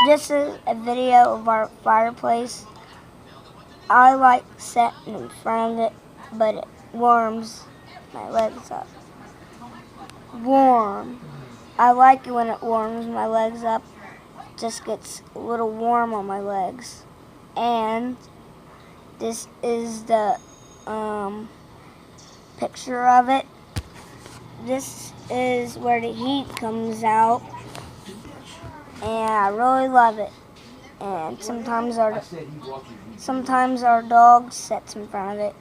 This is a video of our fireplace. I like sitting in front of it, but it warms my legs up. Warm. I like it when it warms my legs up. It just gets a little warm on my legs. And this is the picture of it. This is where the heat comes out, and I really love it. And sometimes our dog sits in front of it.